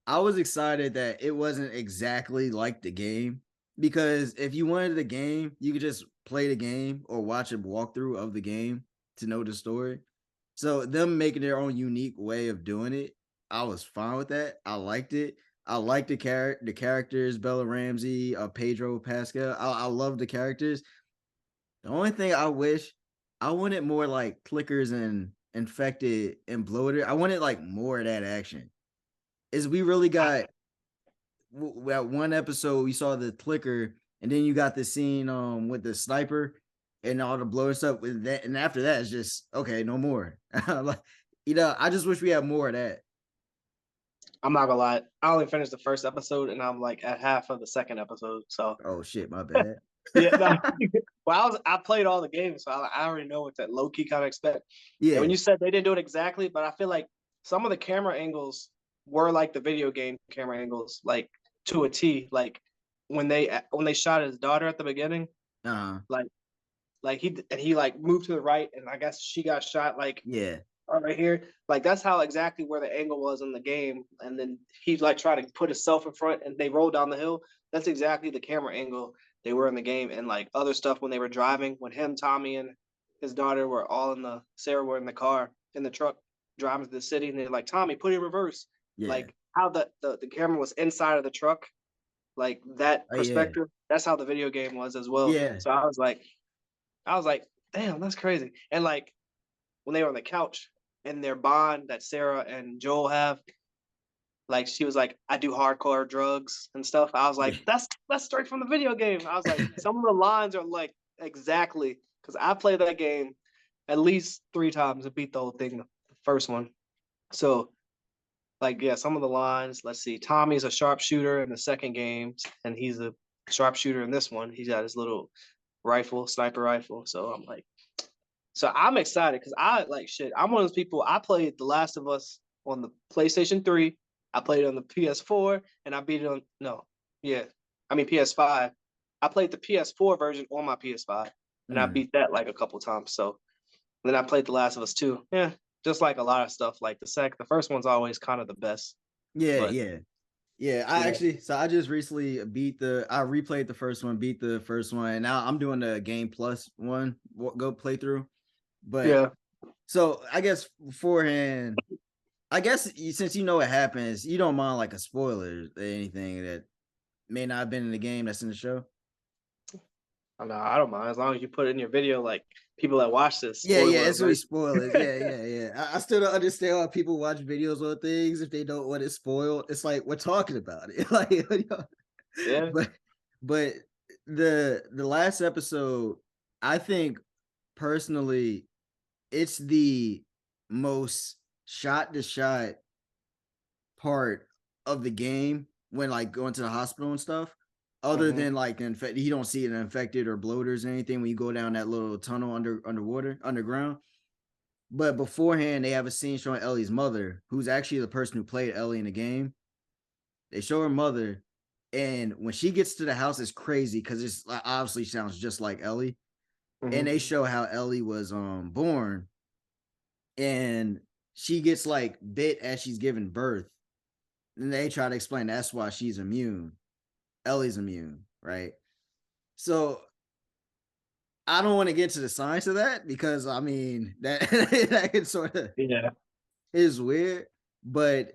I was excited that it wasn't exactly like the game, because if you wanted the game, you could just play the game or watch a walkthrough of the game to know the story. So them making their own unique way of doing it, I was fine with that. I liked it. I liked the characters, Bella Ramsey, Pedro Pascal. I love the characters. The only thing I wish, I wanted more like clickers and infected and bloated. I wanted like more of that action. Is we really got that one episode we saw the clicker, and then you got the scene with the sniper and all the blow stuff with that, and after that it's just okay, no more. Like, I just wish we had more of that. I'm not gonna lie. I only finished the first episode, and I'm like at half of the second episode. So Oh shit, my bad. yeah, no. Well, I played all the games, so I already know what that low key kind of expect. And when Yeah, you said they didn't do it exactly, but I feel like some of the camera angles were like the video game camera angles, like to a T. Like when they shot his daughter at the beginning, uh like he like moved to the right, and I guess she got shot like yeah, right here. Like that's how exactly where the angle was in the game. And then he like tried to put himself in front, and they rolled down the hill. That's exactly the camera angle they were in the game. And like other stuff when they were driving, when him, Tommy, and his daughter were all in the Sarah were in the car in the truck driving to the city, and they're like, Tommy, put it in reverse. yeah, Like how the camera was inside of the truck, like that oh yeah, perspective. That's how the video game was as well. yeah, So I was like, damn, that's crazy. And like when they were on the couch and their bond that Sarah and Joel have, like she was like, I do hardcore drugs and stuff. I was yeah. like, that's straight from the video game. I was like, some of the lines are like exactly because I played that game at least 3 times and beat the whole thing, the first one. So like yeah, some of the lines, let's see. Tommy's a sharpshooter in the second game, and he's a sharpshooter in this one. He's got his little rifle, sniper rifle. So I'm like, so I'm excited because I like shit. I'm one of those people. I played The Last of Us on the PlayStation 3. I played it on the PS4, and I beat it on no, yeah, I mean PS5. I played the PS4 version on my PS5, and I Mm. beat that like a couple times. So then I played The Last of Us 2. Yeah, just like a lot of stuff. Like the first one's always kind of the best. Yeah, But yeah. Yeah, yeah, I just recently I replayed the first one, beat the first one, and now I'm doing the game plus one go playthrough. But yeah. so I guess beforehand, I guess since you know what happens, you don't mind like a spoiler or anything that may not have been in the game that's in the show. I don't mind as long as you put it in your video. Like people that watch this, Yeah, yeah, spoiler it's really alert. spoilers. Yeah, yeah, yeah. I still don't understand why people watch videos on things if they don't want it spoiled. It's like we're talking about it. Like, Yeah. but but the last episode, I think personally, it's the most shot to shot part of the game when like going to the hospital and stuff. Other Mm-hmm. than like you don't see it infected or bloaters or anything when you go down that little tunnel underwater underground. But beforehand, they have a scene showing Ellie's mother, who's actually the person who played Ellie in the game. They show her mother, and when she gets to the house, it's crazy because it's like, obviously sounds just like Ellie. And Mm-hmm. they show how Ellie was born, and she gets like bit as she's giving birth. And they try to explain that's why she's immune. Ellie's immune, right? So I don't want to get to the science of that because I mean that that can sort of Yeah. is weird, but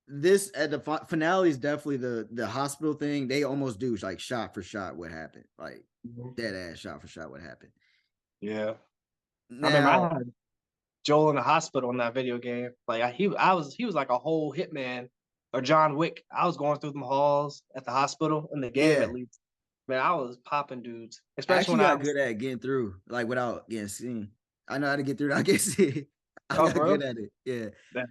this at the finale is definitely the hospital thing. They almost do like shot for shot what happened, like Mhm. dead ass shot for shot what happened. Yeah. I remember I Now, had Joel in the hospital in that video game. Like he was like a whole hitman or John Wick. I was going through them halls at the hospital in the game at yeah, least. Man, I was popping dudes, I especially actually when I got was. good at getting through like without getting seen. I know how to get through. I get see. I Oh, got bro. good at it. Yeah, Yeah.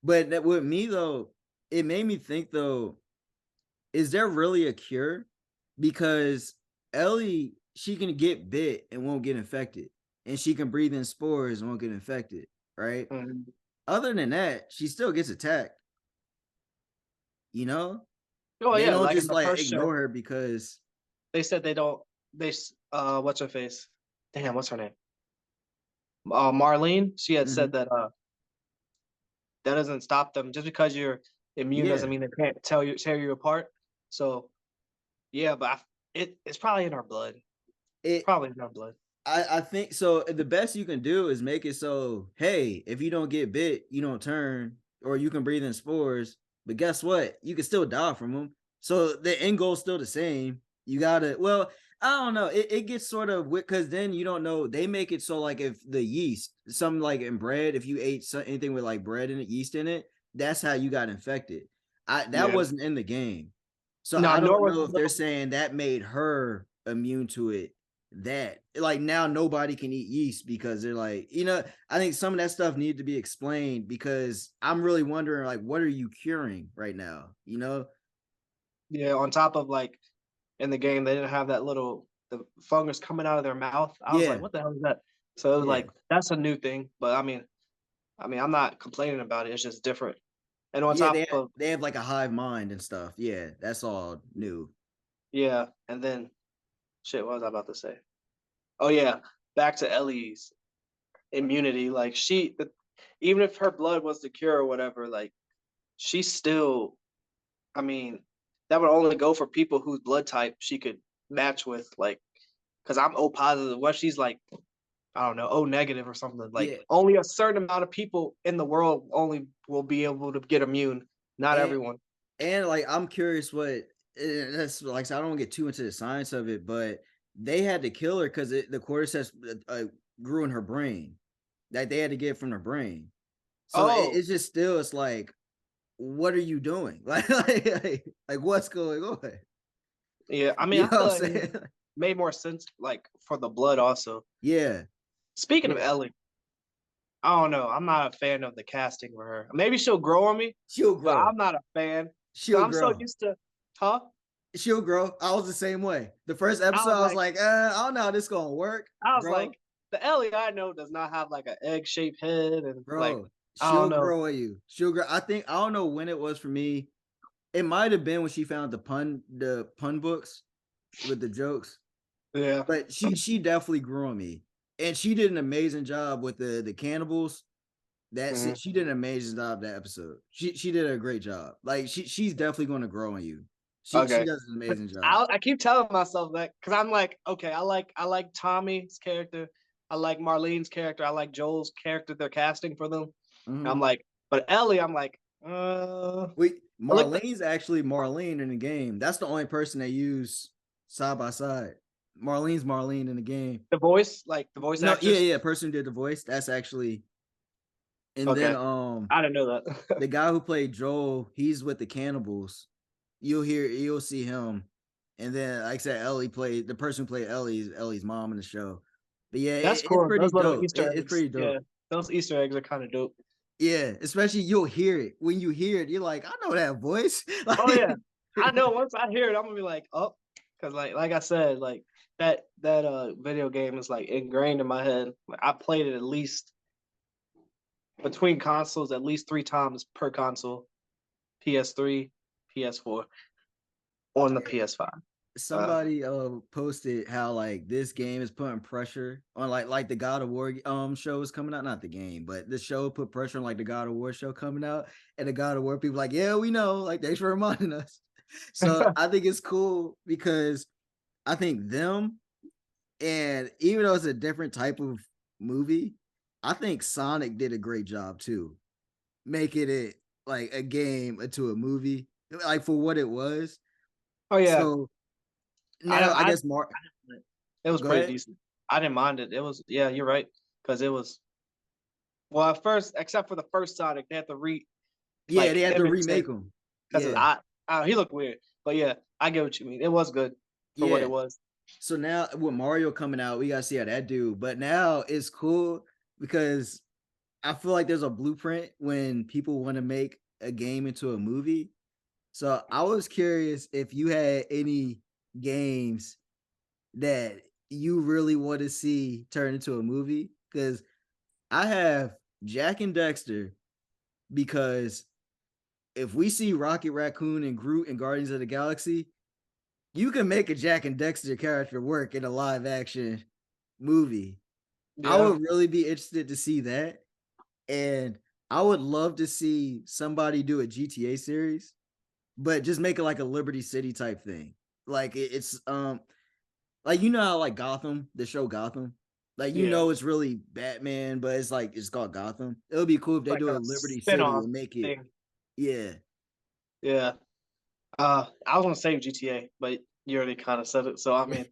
but that with me though, it made me think though, is there really a cure? Because Ellie, she can get bit and won't get infected, and she can breathe in spores and won't get infected, right? Mhm. Other than that, she still gets attacked. You know, Oh they yeah, don't like in just the like first show, ignore her because they said they don't. What's her face? Damn, what's her name? Marlene. She had said mhm, that that doesn't stop them just because you're Immune Yeah. doesn't mean they can't tear you apart. So yeah, but it's probably in our blood. It's It probably in our blood. I think so. The best you can do is make it so, hey, if you don't get bit, you don't turn, or you can breathe in spores. But guess what? You can still die from them. So the end goal's still the same. You gotta, well, I don't know. It gets sort of because then you don't know. They make it so like if the yeast, something like in bread, if you ate anything with like bread and yeast in it, that's how you got infected. That Yeah. wasn't in the game. So No, I nor don't was know the if they're little. saying that made her immune to it, that like now nobody can eat yeast because they're like, I think some of that stuff needed to be explained because I'm really wondering like what are you curing right now. Yeah, on top of like in the game, they didn't have that little the fungus coming out of their mouth. I was like, Yeah, what the hell is that? So it was yeah, like that's a new thing. But I mean, I'm not complaining about it. It's just different. And on yeah, top of they have like a hive mind and stuff. Yeah, that's all new. yeah, and then shit, what was I about to say? Oh yeah, back to Ellie's immunity. Like even if her blood was the cure or whatever, like she still. I mean, that would only go for people whose blood type she could match with. Like, because I'm O positive. What she's like, I don't know, O negative or something. Like, Yeah, only a certain amount of people in the world only will be able to get immune. Not and everyone. like I'm curious what that's like. So I don't get too into the science of it, but they had to kill her because the cordyceps grew in her brain. That they had to get from her brain. So Oh, it's just still, it's like, what are you doing? Like what's going on? yeah. I mean, You I know feel what like I'm it saying? made more sense, like for the blood also. Yeah, Speaking of yeah. Ellie, I don't know. I'm not a fan of the casting for her. Maybe she'll grow on me, She'll but grow. I'm not a fan because She'll I'm so grow. used to, huh? She'll grow. I was the same way. The first I episode, was I was like, like, I don't know how this gonna work, I was bro. like, the Ellie I know does not have like an egg shaped head and like Bro, I don't she'll know. grow on you. She'll grow. I think I don't know when it was for me. It might have been when she found the pun books with the jokes. Yeah. But she definitely grew on me. And she did an amazing job with the cannibals. That's Mhm. it. She did an amazing job that episode. She did a great job. Like she's definitely going to grow on you. She Okay. does an But amazing job. I keep telling myself that because I'm like, okay, I like Tommy's character, I like Marlene's character, I like Joel's character they're casting for them. And I'm Mm-hmm. like, but Ellie, I'm like, Wait, I look the Marlene's actually Marlene in the game. That's the only person they use side by side. Marlene's Marlene in the game. the voice, like the voice No, yeah, actress. yeah. Person who did the voice. That's actually. And then Okay, I didn't know the that. guy who played Joel, he's with the cannibals. You'll see him. And then like I said, Ellie played the person who played Ellie's mom in the show. But yeah, That's it's cool. pretty Those little dope. Easter It's eggs. pretty Yeah, dope. those Easter eggs are kind of dope. Yeah, especially you'll hear it. When you hear it, you're like, I know that voice. Oh yeah, Like I know. Once I hear it, I'm gonna be like, oh, because like I said, like that video game is like ingrained in my head. Like, I played it at least between consoles at least 3 times per console: PS3, PS4, on the PS5. Uh, somebody posted how like this game is putting pressure on like the God of War show is coming out, not the game, but the show put pressure on like the God of War show coming out, and the God of War people like, yeah, we know, like thanks for reminding us. So I think it's cool because I think them, and even though it's a different type of movie, I think Sonic did a great job too, making it like a game into a movie, like for what it was. oh yeah, So I now I I guess Mark, it was go pretty ahead. decent. I didn't mind it. It was yeah, you're right because it was well at first, except for the first Sonic, they had to Yeah, they like had to image remake him them. because Yeah, he looked weird. But yeah, I get what you mean. It was good for what yeah. it was. So now with Mario coming out, we gotta see how that do. But now it's cool because I feel like there's a blueprint when people want to make a game into a movie. So I was curious if you had any games that you really want to see turn into a movie. Because I have Jack and Dexter, because if we see Rocket Raccoon and Groot in Guardians of the Galaxy, you can make a Jack and Dexter character work in a live action movie. I Yeah. would really be interested to see that. And I would love to see somebody do a GTA series, but just make it like a Liberty City type thing. Like it's like you know how like Gotham, the show Gotham, like you Yeah, know it's really Batman, but it's like it's called Gotham. It would be cool if they like do a a Liberty City spin-off and make it, thing. yeah, Yeah. I was gonna say GTA, but you already kind of said it. So I mean,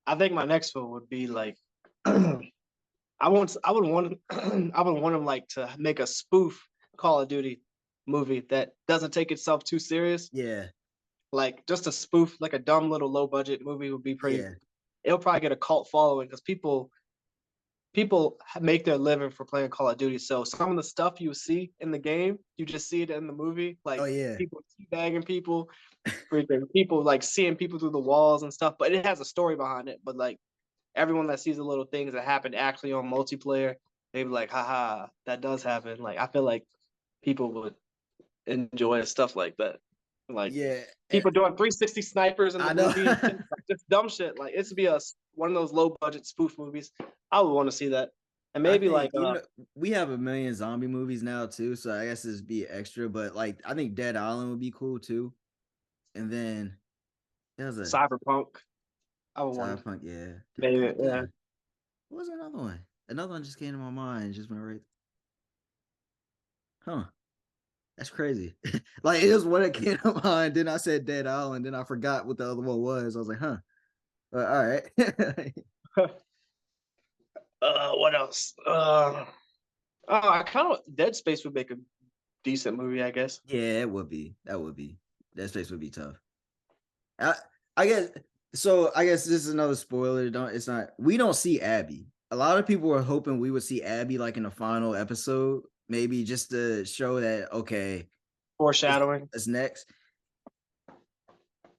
I think my next one would be like, I would want, I would want them like to make a spoof Call of Duty movie that doesn't take itself too serious. yeah, Like just a spoof, like a dumb little low budget movie would be pretty. yeah. It'll probably get a cult following because people make their living for playing Call of Duty. So some of the stuff you see in the game, you just see it in the movie, Oh like yeah, people teabagging people, freaking people like seeing people through the walls and stuff. But it has a story behind it. But like everyone that sees the little things that happen actually on multiplayer, they be like, haha, that does happen. Like I feel like people would enjoy stuff like that. Like yeah. people doing 360 snipers in the I know. movie and shit, like just dumb shit. Like it's to be a one of those low budget spoof movies. I would want to see that. And I maybe think like we have a million zombie movies now too, so I guess this be extra. But like, I think Dead Island would be cool too. And then there's a Cyberpunk. I would want to Cyberpunk, yeah. maybe God yeah. damn, what was another one? Another one just came to my mind, just went right. Huh? That's crazy. Like it was what it came to mind. Then I said Dead Island. Then I forgot what the other one was. I was like, huh. All right. What else? I kind of Dead Space would make a decent movie, I guess. Yeah, it would be. That would be. That space would be tough. I, I guess so. I guess this is another spoiler. Don't it's not. We don't see Abby. A lot of people were hoping we would see Abby like in the final episode, maybe just to show that okay, Foreshadowing. it's next.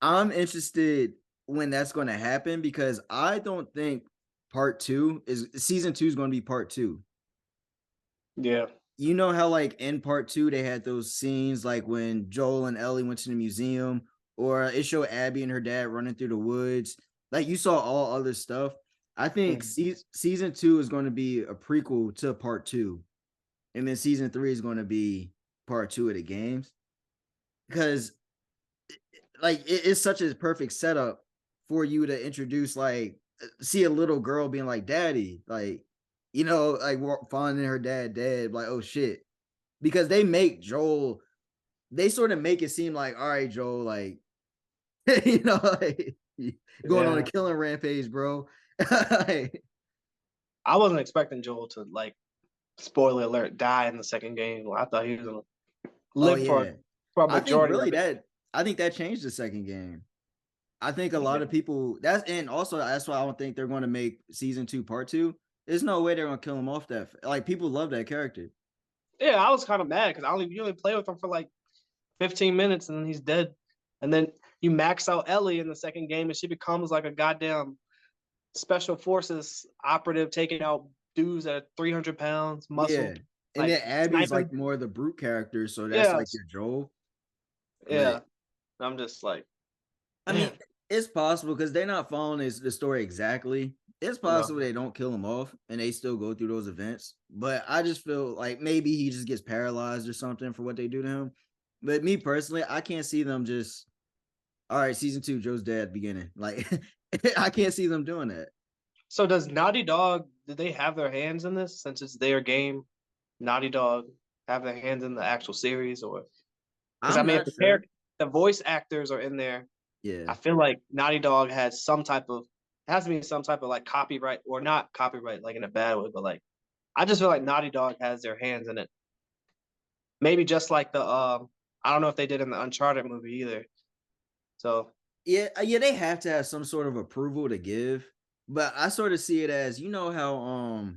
I'm interested when that's going to happen because I don't think part two is season two is going to be part two. Yeah. You know how like in part two they had those scenes like when Joel and Ellie went to the museum, or it showed Abby and her dad running through the woods. Like you saw all other stuff. I think Mm. season two is going to be a prequel to part two, and then season three is going to be part two of the games because like it's such a perfect setup for you to introduce like see a little girl being like daddy, like you know, like finding her dad dead, like oh shit, because they make Joel, they sort of make it seem like all right Joel, like you know, like going on a Yeah. killing rampage, bro. Like, I wasn't expecting Joel to like spoiler alert die in the second game. I thought he was gonna oh live yeah, for a I think majority really of it. that I think that changed the second game. I think a lot Yeah. of people that's and also that's why I don't think they're going to make season two part two. There's no way they're going to kill him off that like people love that character. Yeah, I was kind of mad because I only you only play with him for like 15 minutes and then he's dead. And then you max out Ellie in the second game and she becomes like a goddamn special forces operative taking out dudes that are 300 pounds, muscle, Yeah, and like then Abby's like sniping. more the brute character, so that's Yeah, like your Joel. But yeah. I'm just like, I mean, damn, it's possible because they're not following the story exactly. It's possible no. they don't kill him off and they still go through those events. But I just feel like maybe he just gets paralyzed or something for what they do to him. But me personally, I can't see them just all right, season two, Joe's dead beginning. Like I can't see them doing that. So does Naughty Dog, do they have their hands in this since it's their game? Naughty Dog have their hands in the actual series or because I I'm mean if not the sure. the voice actors are in there, Yeah. I feel like Naughty Dog has some type of it has to be some type of like copyright or not copyright like in a bad way, but like I just feel like Naughty Dog has their hands in it. Maybe just like the I don't know if they did in the Uncharted movie either. So Yeah, yeah, they have to have some sort of approval to give. But I sort of see it as you know how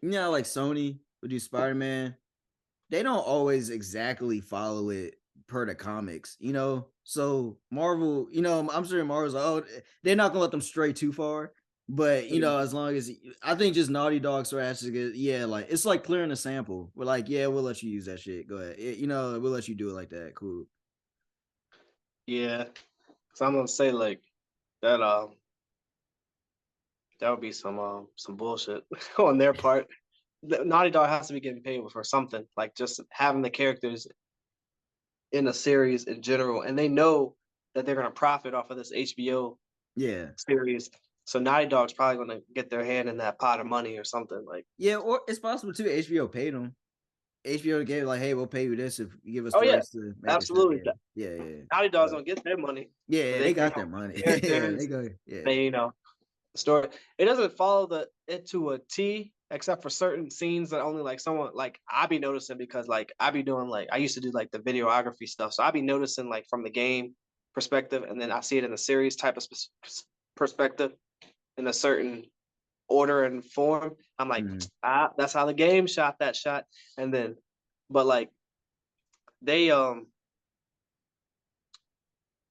you know like Sony would do Spider-Man, they don't always exactly follow it per the comics, you know. So Marvel, you know, I'm sure Marvel's like, oh, they're not gonna let them stray too far. But you know, as long as I think just Naughty Dog sort of has to get, yeah, like it's like clearing a sample. We're like, yeah, we'll let you use that shit. Go ahead, you know, we'll let you do it like that. Cool. yeah. So I'm gonna say like that that would be some bullshit on their part. Naughty Dog has to be getting paid for something, like just having the characters in a series in general, and they know that they're gonna profit off of this HBO Yeah. series. So Naughty Dog's probably gonna get their hand in that pot of money or something. Like, Yeah, or it's possible too. HBO paid them. HBO gave like, hey, we'll pay you this if you give us oh the yeah, rights to make a show. absolutely. Yeah, yeah, yeah. Naughty Dog's So gonna get their money, yeah, but they they bring got on their money. Yeah, they characters. go. Yeah, They, the story. It doesn't follow it to a T, except for certain scenes that only like someone like I be noticing because like I be doing like I used to do like the videography stuff, so I be noticing like from the game perspective, and then I see it in the series type of perspective in a certain order and form. I'm like, Mhm. that's how the game shot that shot, and then, but like they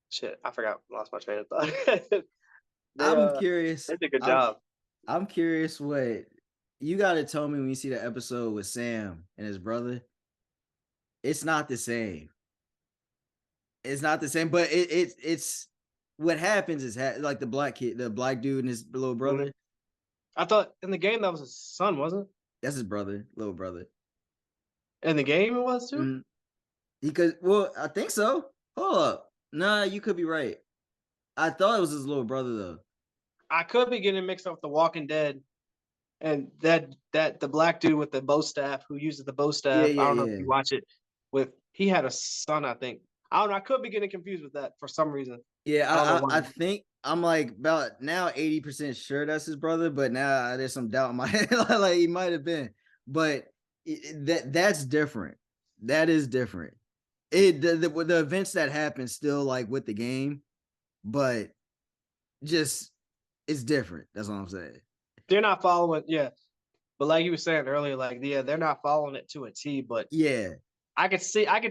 shit, I forgot, lost my train of thought. they I'm uh curious. they did a good I'm job. I'm curious what you got to tell me when you see the episode with Sam and his brother. It's not the same. It's not the same, but it's what happens is like the black kid, the black dude and his little Mhm. brother. I thought in the game that was his son, wasn't it? That's his brother, little brother. In the game it was too. Mm, because well, I think so. Hold up, nah, you could be right. I thought it was his little brother though. I could be getting mixed up with The Walking Dead and that the black dude with the bow staff who uses the bow Yeah, staff. I yeah, don't know if yeah, you watch it. With he had a son, I think. I don't know. I could be getting confused with that for some reason. yeah. I don't know I why. think I'm like about now 80% sure that's his brother, but now there's some doubt in my head. Like he might have been, but that's different. That is different. The events that happen still like with the game, but just it's different. That's what I'm saying. They're not following, yeah. But like you were saying earlier, like yeah, they're not following it to a T. But Yeah, I could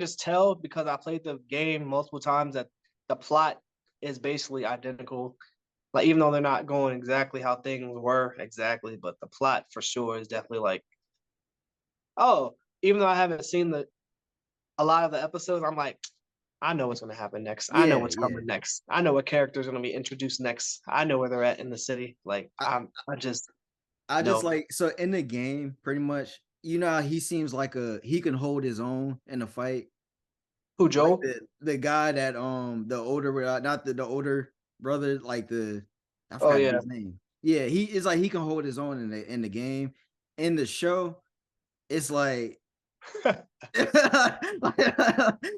just tell because I played the game multiple times that the plot is basically identical. Like even though they're not going exactly how things were exactly, but the plot for sure is definitely like, oh, even though I haven't seen a lot of the episodes, I'm like, I know what's gonna happen next. I know yeah, what's yeah. coming next. I know what characters are gonna be introduced next. I know where they're at in the city. Like I, I just I just know like so in the game, pretty much. You know how he seems like he can hold his own in a fight. who Like Joel. the guy that the older not the older brother, like the I Oh forgot yeah, his name. Yeah, he is like he can hold his own in the game. In the show, it's like oh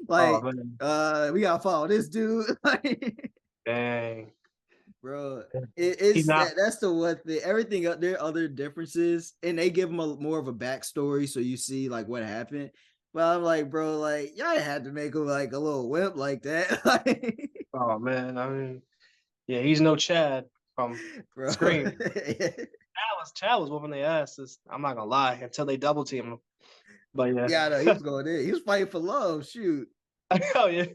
like man, we gotta follow this dude. Like, dang. bro, He's it's not. that's the one thing. Everything there are other differences, and they give him more of a backstory, so you see like what happened. But I'm like, bro, like y'all had to make him like a little wimp like that, like, Oh man, I mean, yeah, he's no Chad from bro. Scream. Chad was whooping their asses. I'm not gonna lie until they double team him. But yeah, Yeah, I know he was going in. He was fighting for love. Shoot. oh yeah,